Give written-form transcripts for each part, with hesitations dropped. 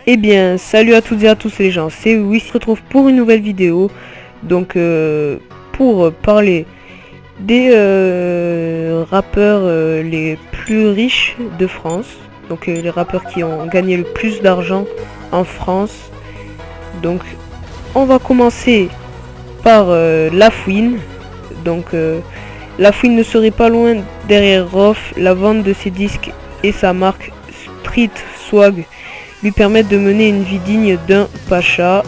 Eh bien, salut à toutes et à tous les gens, c'est Wiss, on se retrouve pour une nouvelle vidéo. Donc, pour parler des rappeurs les plus riches de France. Donc, les rappeurs qui ont gagné le plus d'argent en France. Donc, on va commencer par La Fouine. Donc, La Fouine ne serait pas loin derrière Rof. La vente de ses disques et sa marque Street Swag lui permettent de mener une vie digne d'un pacha.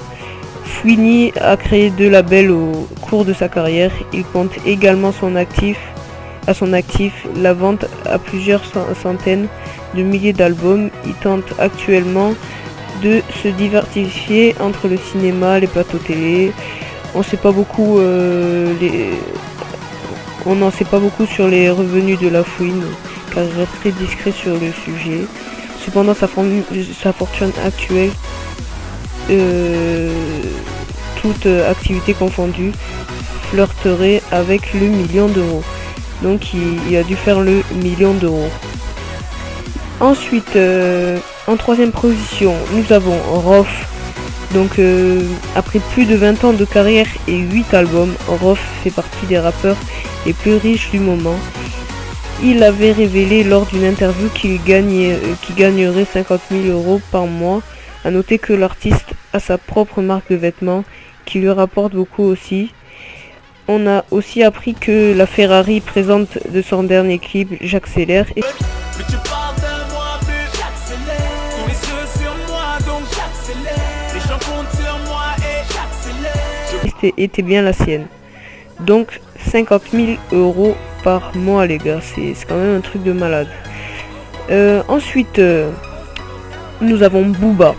Fouini a créé 2 labels au cours de sa carrière. Il compte également à son actif la vente à plusieurs centaines de milliers d'albums. Il tente actuellement de se diversifier entre le cinéma, les plateaux télé. On sait pas beaucoup on n'en sait pas beaucoup sur les revenus de La Fouine car il reste très discret sur le sujet. Cependant, sa fortune actuelle, toute activité confondue, flirterait avec le million d'euros. Donc il a dû faire le million d'euros. Ensuite, en troisième position, nous avons Rof. Donc après plus de 20 ans de carrière et 8 albums, Rof fait partie des rappeurs les plus riches du moment. Il avait révélé lors d'une interview qu'il gagnerait 50 000 euros par mois. A noter que l'artiste a sa propre marque de vêtements qui lui rapporte beaucoup aussi. On a aussi appris que la Ferrari présente de son dernier clip J'accélère était bien la sienne. Donc 50 000 euros par mois les gars, c'est quand même un truc de malade. Ensuite nous avons Booba.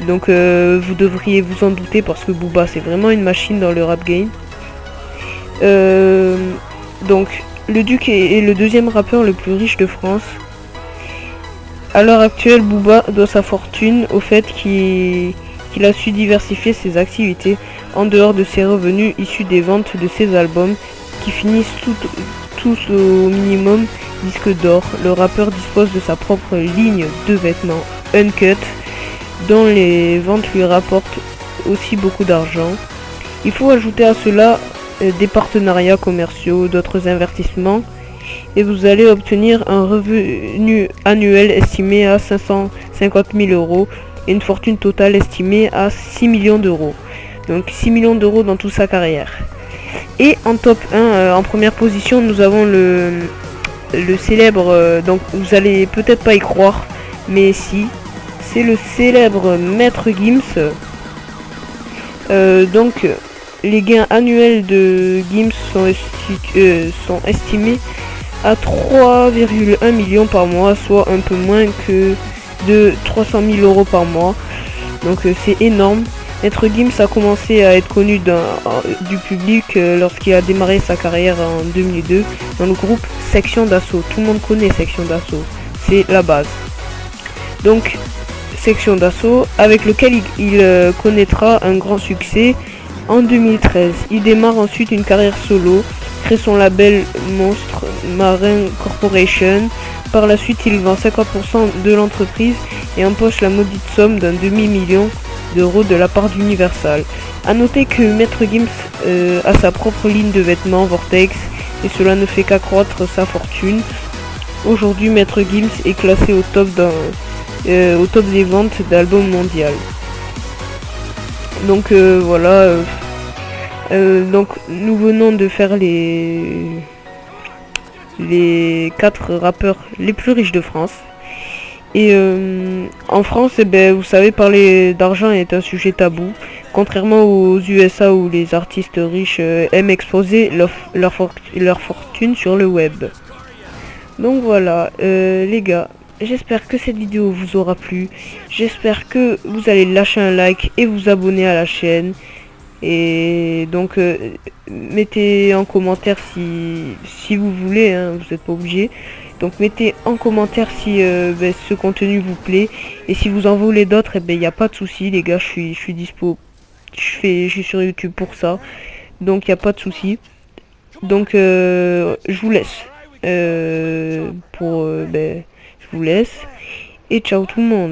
Donc vous devriez vous en douter parce que Booba c'est vraiment une machine dans le rap game. Donc le Duc est le deuxième rappeur le plus riche de France. À l'heure actuelle, Booba doit sa fortune au fait qu'il a su diversifier ses activités en dehors de ses revenus issus des ventes de ses albums qui finissent tous au minimum disque d'or. Le rappeur dispose de sa propre ligne de vêtements Uncut dont les ventes lui rapportent aussi beaucoup d'argent. Il faut ajouter à cela des partenariats commerciaux, d'autres investissements et vous allez obtenir un revenu annuel estimé à 550 000 euros et une fortune totale estimée à 6 millions d'euros. Donc 6 millions d'euros dans toute sa carrière. Et en top 1, en première position, nous avons le célèbre, donc vous allez peut-être pas y croire, mais si, c'est le célèbre Maître Gims. Donc les gains annuels de Gims sont estimés à 3,1 millions par mois, soit un peu moins que de 300 000 euros par mois. Donc c'est énorme. Maître Gims a commencé à être connu du public lorsqu'il a démarré sa carrière en 2002 dans le groupe Section d'Assaut. Tout le monde connaît Section d'Assaut, c'est la base. Donc Section d'Assaut avec lequel il connaîtra un grand succès en 2013. Il démarre ensuite une carrière solo, crée son label Monstre Marin Corporation. Par la suite, il vend 50% de l'entreprise et empoche la maudite somme d'un demi-million d'euros de la part d'Universal. A noter que Maître Gims a sa propre ligne de vêtements Vortex et cela ne fait qu'accroître sa fortune. Aujourd'hui, Maître Gims est classé au top des ventes d'albums mondial. Donc voilà. Donc nous venons de faire les 4 rappeurs les plus riches de France. Et en France, vous savez, parler d'argent est un sujet tabou, contrairement aux USA où les artistes riches aiment exposer leur fortune sur le web. Donc voilà, les gars, j'espère que cette vidéo vous aura plu. J'espère que vous allez lâcher un like et vous abonner à la chaîne. Et donc mettez en commentaire si vous voulez, hein, vous n'êtes pas obligé. Donc mettez en commentaire si ce contenu vous plaît. Et si vous en voulez d'autres, il n'y a pas de souci les gars, je suis dispo. Je suis sur YouTube pour ça. Donc il n'y a pas de souci. Donc je vous laisse. Je vous laisse. Et ciao tout le monde.